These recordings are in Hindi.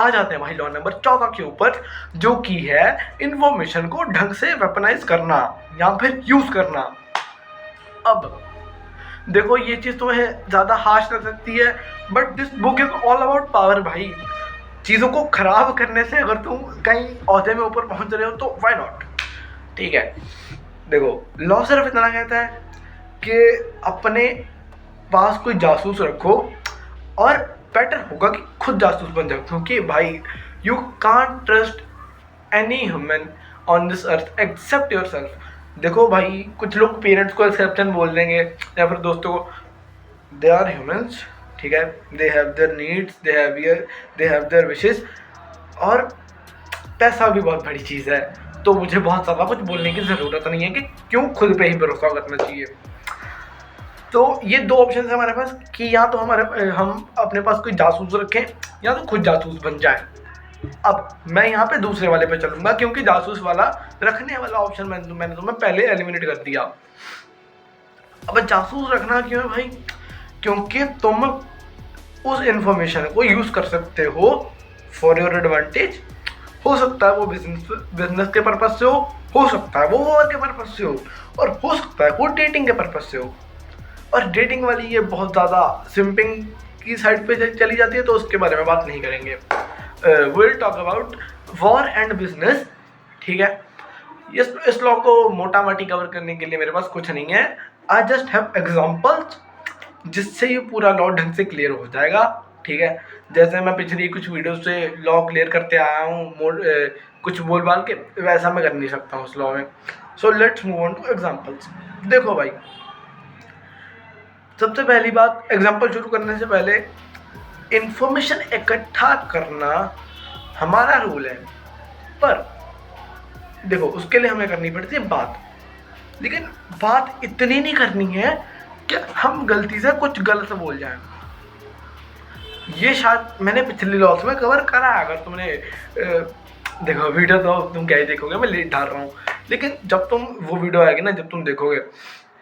आ जाते हैं भाई लॉ नंबर 14 के ऊपर, जो कि है इंफॉर्मेशन को ढंग से वेपनाइज करना या फिर यूज करना। अब देखो ये चीज तुम्हें ज्यादा हार्श लग सकती है, but this book is all about power भाई। चीजों को खराब करने से अगर तुम कहीं औहदे में ऊपर पहुंच रहे हो तो व्हाई नॉट। ठीक है, देखो लॉ सिर्फ इतना कहता है कि अपने पास कोई जासूस रखो, और बेटर होगा कि खुद जासूस बन जाओ, क्योंकि भाई you can't trust any human on this earth except yourself. देखो भाई कुछ लोग पेरेंट्स को एक्सेप्शन बोल देंगे या फिर दोस्तों को, दे आर ह्यूमंस, ठीक है, they have their needs, they have their wishes, और पैसा भी बहुत बड़ी चीज़ है, तो मुझे बहुत ज़्यादा कुछ बोलने की ज़रूरत नहीं है कि क्यों खुद पे ही भरोसा करना चाहिए। तो ये दो ऑप्शन है हमारे पास कि या तो हम अपने पास कोई जासूस रखें या तो खुद जासूस बन जाए। अब मैं यहाँ पे दूसरे वाले पे चलूंगा, क्योंकि जासूस वाला रखने वाला ऑप्शन मैंने तुम्हें पहले एलिमिनेट कर दिया। अब जासूस रखना क्यों है भाई? क्योंकि तुम उस इंफॉर्मेशन को यूज कर सकते हो फॉर योर एडवांटेज। हो सकता है वो बिजनेस के पर्पज से हो सकता है वो वॉर के पर्पज से और हो सकता है वो डेटिंग के पर्पज से हो। और डेटिंग वाली ये बहुत ज़्यादा सिंपिंग की साइड पे चली जाती है, तो उसके बारे में बात नहीं करेंगे। Will talk about war and business. ठीक है, इस लॉ को मोटा मोटी कवर करने के लिए मेरे पास कुछ नहीं है, आई जस्ट हैव एग्जांपल्स जिससे ये पूरा लॉ ढंग से क्लियर हो जाएगा। ठीक है, जैसे मैं पिछली कुछ वीडियो से लॉ क्लियर करते आया हूँ कुछ बोल बाल के, वैसा मैं कर नहीं सकता हूँ उस लॉ में। So let's move on to examples. देखो भाई, सबसे पहली बात, एग्जांपल शुरू करने से पहले इंफॉर्मेशन इकट्ठा करना हमारा रूल है, पर देखो उसके लिए हमें करनी पड़ती है बात, लेकिन बात इतनी नहीं करनी है कि हम गलती से कुछ गलत बोल जाएं। ये शायद मैंने पिछले लॉस में कवर करा है, अगर तुमने देखो वीडियो तो तुम क्या ही देखोगे, मैं लेट डाल रहा हूँ, लेकिन जब तुम वो वीडियो आएगी ना, जब तुम देखोगे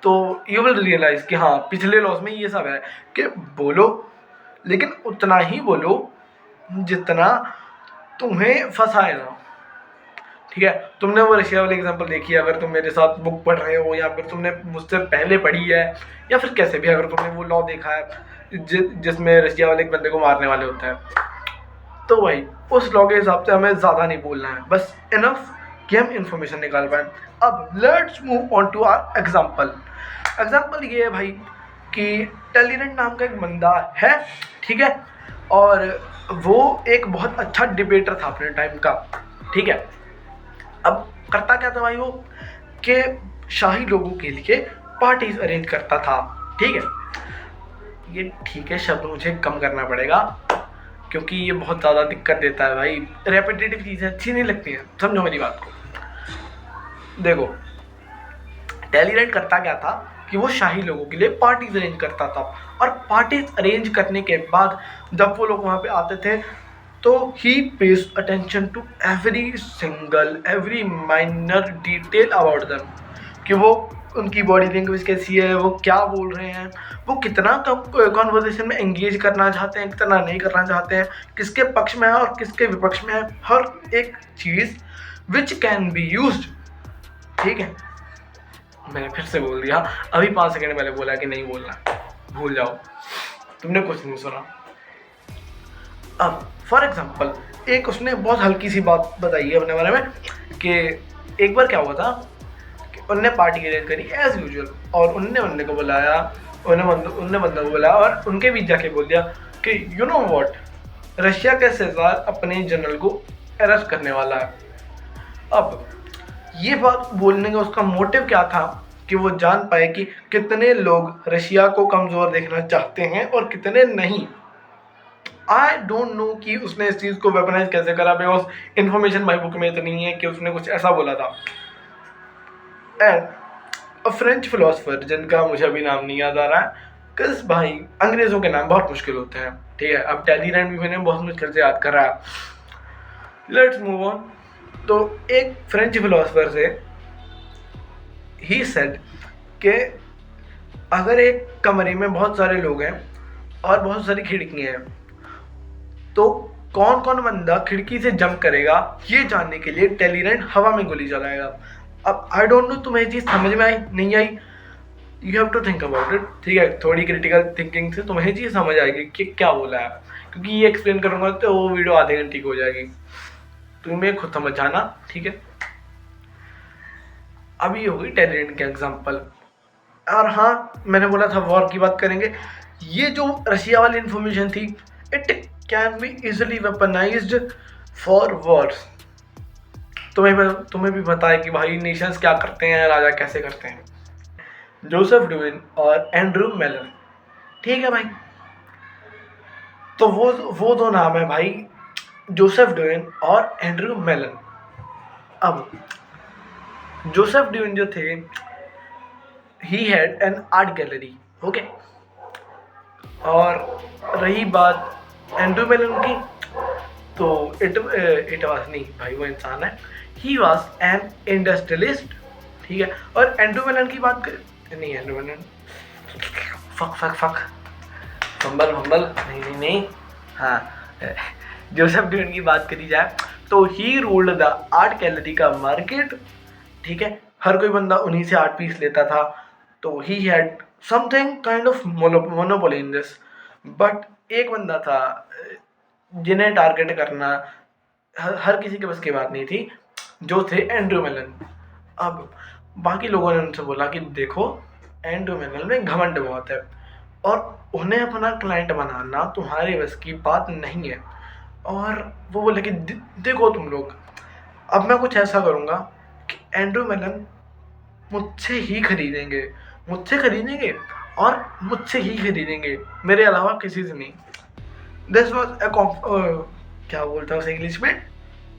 तो यू विल रियलाइज कि हाँ पिछले लॉस में ये सब है कि बोलो, लेकिन उतना ही बोलो जितना तुम्हें फंसाए ना। ठीक है, तुमने वो रशिया वाली एग्जांपल देखी है, अगर तुम मेरे साथ बुक पढ़ रहे हो या फिर तुमने मुझसे पहले पढ़ी है या फिर कैसे भी, अगर तुमने वो लॉ देखा है जिसमें रशिया वाले एक बंदे को मारने वाले होते हैं, तो भाई उस लॉ के हिसाब से हमें ज़्यादा नहीं बोलना है, बस इनफ कि हम इंफॉर्मेशन निकाल पाए। अब let's move on to our example. Example ये है भाई कि टैलीरेंट नाम का एक बंदा है, ठीक है, और वो एक बहुत अच्छा डिबेटर था अपने टाइम का। ठीक है, अब करता क्या था भाई वो, कि शाही लोगों के लिए पार्टीज अरेंज करता था। ठीक है, ये ठीक है शब्द मुझे कम करना पड़ेगा क्योंकि ये बहुत ज़्यादा दिक्कत देता है भाई, रेपिटेटिव चीज़ें अच्छी नहीं लगती हैं, समझो मेरी बात को। देखो टैलीरेंट करता क्या था कि वो शाही लोगों के लिए पार्टीज अरेंज करता था, और पार्टीज अरेंज करने के बाद जब वो लोग वहाँ पे आते थे तो ही pays attention to every minor detail about them, कि वो उनकी बॉडी लैंग्वेज कैसी है, वो क्या बोल रहे हैं, वो कितना कॉन्वर्सेशन में एंगेज करना चाहते हैं, कितना नहीं करना चाहते हैं, किसके पक्ष में है और किसके विपक्ष में है, हर एक चीज़ विच कैन बी यूज्ड। ठीक है, मैंने फिर से बोल दिया, अभी 5 सेकंड पहले बोला कि नहीं बोलना, भूल जाओ, तुमने कुछ नहीं सुना। अब फॉर एग्जाम्पल एक उसने बहुत हल्की सी बात बताई है अपने बारे में कि एक बार क्या हुआ था कि उनने पार्टी अरेंज करी एज यूजुअल, और उनने बंदे को बुलाया, उनने बंदे को बुलाया और उनके बीच जाके बोल दिया कि यू नो व्हाट, रशिया का सेजार अपने जनरल को अरेस्ट करने वाला है। अब ये बात बोलने का उसका मोटिव क्या था कि वो जान पाए कि कितने लोग रशिया को कमज़ोर देखना चाहते हैं और कितने नहीं। आई डोंट नो कि उसने इस चीज़ को वेपनाइज कैसे करा, बिकॉज इन्फॉर्मेशन माई बुक में इतनी है कि उसने कुछ ऐसा बोला था। एंड अ फ्रेंच फिलोसफर जिनका मुझे अभी नाम नहीं याद आ रहा है, किस भाई अंग्रेज़ों के नाम बहुत मुश्किल होते हैं। ठीक है, अब टैलीरेंट भी मैंने बहुत मुश्किल से याद करा। Let's move on. तो एक फ्रेंच फिलोसफर से ही सेड कि अगर एक कमरे में बहुत सारे लोग हैं और बहुत सारी खिड़कियाँ हैं, तो कौन कौन बंदा खिड़की से जंप करेगा ये जानने के लिए टेलीरेंट हवा में गोली चलाएगा। अब आई डोंट नो तुम्हें ये चीज़ समझ में आई नहीं आई, you have to think about it. ठीक है, थोड़ी क्रिटिकल थिंकिंग से तुम्हें चीज़ समझ आएगी कि क्या बोला है, क्योंकि ये एक्सप्लेन करूँगा तो वो वीडियो आधे घंटे की हो जाएगी, तुम्हें खुद समझ आना। ठीक है, अभी हो गई टेलीरेंट के एग्जाम्पल। और हाँ, मैंने बोला था वॉर की बात करेंगे। ये जो रशिया वाली इंफॉर्मेशन थी, it can be easily weaponised for Wars. तुम्हें भी पता है कि भाई नेशंस क्या करते हैं, राजा कैसे करते हैं। जोसेफ ड्यूइन और एंड्रू मेलन, ठीक है भाई, तो वो दो नाम है भाई, जोसेफ ड्यूइन और एंड्रू मेलन। अब जोसेफ ड्यूइन जो थे, he had an art gallery, okay. और रही बात एंड्रू मेलन की, तो इट वाज नहीं भाई, वो इंसान है, ही वाज एन इंडस्ट्रियलिस्ट। ठीक है, और एंड्रू मेलन की बात कर, नहीं एंड्रू मेलन, फक फंबल नहीं, हाँ, जोसेफ ड्यूइन की बात करी जाए तो he ruled the art gallery का मार्केट। ठीक है, हर कोई बंदा उन्हीं से आर्ट पीस लेता था, तो he had something kind of monopoly in this. But एक बंदा था जिन्हें टारगेट करना हर किसी के बस की बात नहीं थी, जो थे एंड्रू मेलन। अब बाकी लोगों ने उनसे बोला कि देखो, एंड्रू मेलन में घमंड बहुत है और उन्हें अपना क्लाइंट बनाना तुम्हारे बस की बात नहीं है। और वो बोले कि देखो तुम लोग, अब मैं कुछ ऐसा करूँगा कि एंड्रू मेलन मुझसे ही खरीदेंगे और मुझसे ही खरीदेंगे, मेरे अलावा किसी से नहीं। दिस वॉज क्या बोलता हूँ इंग्लिश में,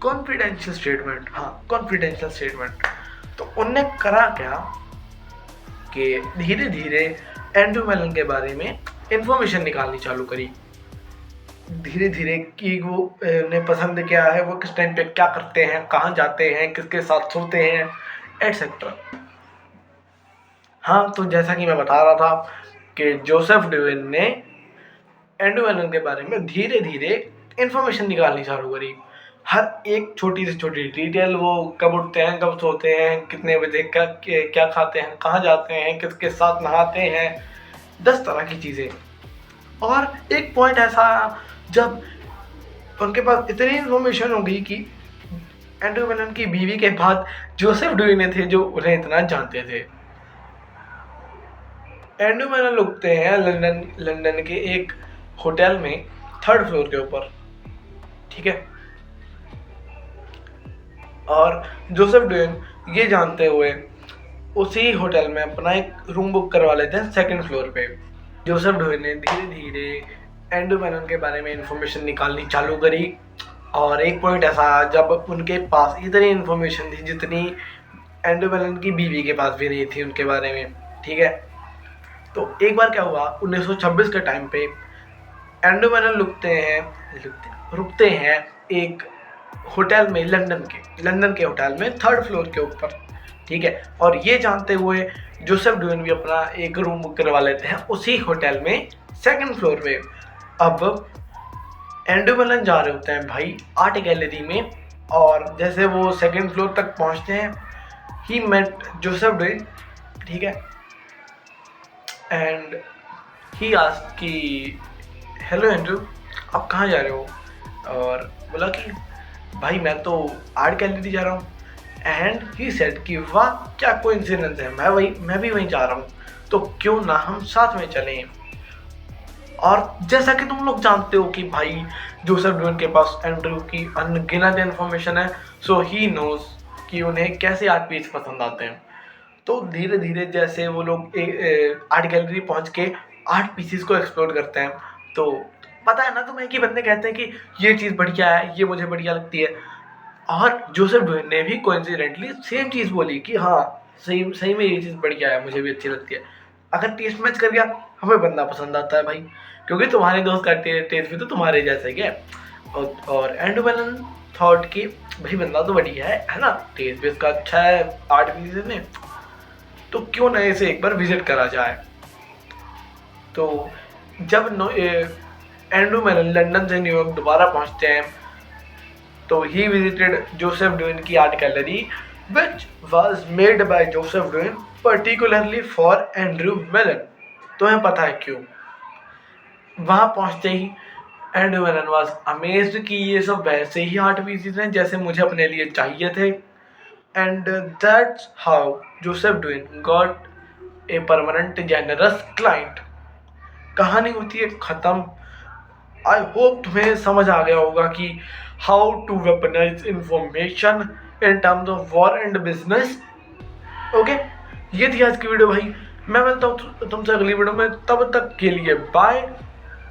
कॉन्फिडेंशियल स्टेटमेंट। हाँ, कॉन्फिडेंशियल स्टेटमेंट। तो उनने करा क्या कि धीरे धीरे एंड्रू मेलन के बारे में इंफॉर्मेशन निकालनी चालू करी, धीरे धीरे कि वो उन्हें पसंद क्या है, वो किस टाइम पे क्या करते हैं, कहाँ जाते हैं, किसके साथ सोते हैं, एटसेट्रा। हाँ, तो जैसा कि मैं बता रहा था कि जोसेफ ड्यूइन ने एंड्रू मेलन के बारे में धीरे धीरे इंफॉर्मेशन निकालनी चालू करी। हर एक छोटी से छोटी डिटेल, वो कब उठते हैं, कब सोते हैं, कितने बजे क्या खाते हैं, कहाँ जाते हैं, किसके साथ नहाते हैं, 10 तरह की चीज़ें। और एक पॉइंट ऐसा, जब उनके पास इतनी इन्फॉर्मेशन हो गई कि एंड्रू मेलन की बीवी के बाद जोसेफ ड्यूइन थे जो उन्हें इतना जानते थे। एंड्रू मेलन रुकते हैं लंदन के एक होटल में 3rd फ्लोर के ऊपर। ठीक है, और जोसेफ ड्यूइन ये जानते हुए उसी होटल में अपना एक रूम बुक करवा लेते हैं 2nd फ्लोर पे। जोसेफ ड्यूइन ने धीरे धीरे एंड्रू मेलन के बारे में इंफॉर्मेशन निकालनी चालू करी। और एक पॉइंट ऐसा, जब उनके पास इतनी इन्फॉर्मेशन थी जितनी एंड्रू मेलन की बीवी के पास भी नहीं थी उनके बारे में। ठीक है, तो एक बार क्या हुआ, 1926 के टाइम पे एंड्रू मेलन रुकते हैं एक होटल में, लंदन के होटल में 3rd फ्लोर के ऊपर। ठीक है, और ये जानते हुए जोसेफ ड्यूइन भी अपना एक रूम बुक करवा लेते हैं उसी होटल में 2nd फ्लोर पे। अब एंड्रू मेलन जा रहे होते हैं भाई आर्ट गैलरी में, और जैसे वो 2nd फ्लोर तक पहुंचते हैं, ही मेट जोसेफ ड्यूइन। ठीक है, एंड ही आस्क्ड कि हेलो एंड्रू, आप कहाँ जा रहे हो? और बोला कि भाई मैं तो आर्ट गैलरी जा रहा हूँ। एंड ही सेड कि वाह क्या कोइंसिडेंस है, मैं भी वहीं जा रहा हूँ, तो क्यों ना हम साथ में चलें। और जैसा कि तुम लोग जानते हो कि भाई जोसेफ ड्यूइन के पास एंड्रू की अनगिनत इन्फॉर्मेशन है, सो ही नोज कि उन्हें कैसे आर्ट पीस पसंद आते हैं। तो धीरे धीरे जैसे वो लोग आर्ट गैलरी पहुंच के आर्ट पीसीस को एक्सप्लोर करते हैं, तो पता है ना तुम्हें कि बंदे कहते हैं कि ये चीज़ बढ़िया है, ये मुझे बढ़िया लगती है। और जोसेफ ड्यूइन ने भी कोइंसिडेंटली सेम चीज़ बोली कि हाँ सही में ये चीज़ बढ़िया है, मुझे भी अच्छी लगती है। अगर टेस्ट मैच कर गया, हमें बंदा पसंद आता है भाई, क्योंकि तुम्हारे दोस्त का टेस्ट भी तो तुम्हारे जैसा ही है। और एंड्रू मेलन थॉट कि भाई बंदा तो बढ़िया है ना, टेस्ट भी इसका अच्छा है आर्ट पीसेस में, तो क्यों ना इसे एक बार विजिट करा जाए। तो जब एंड्रू मेलन लंदन से न्यूयॉर्क दोबारा पहुंचते हैं तो ही विजिटेड जोसेफ ड्वेन की art gallery which was made by Joseph Duveen particularly for Andrew Mellon. तुम्हें पता है क्यों? वहां पहुंचते ही एंड्रू मेलन वाज अमेज्ड कि ये सब वैसे ही आर्ट पीसेस हैं जैसे मुझे अपने लिए चाहिए थे। And that's how Joseph Duveen got a permanent generous client. कहानी होती है ख़त्म। आई होप तुम्हें समझ आ गया होगा कि how to weaponise information in terms of war and business. Okay, ये थी आज की वीडियो भाई। मैं मिलता हूँ तुमसे अगली वीडियो में, तब तक के लिए बाय।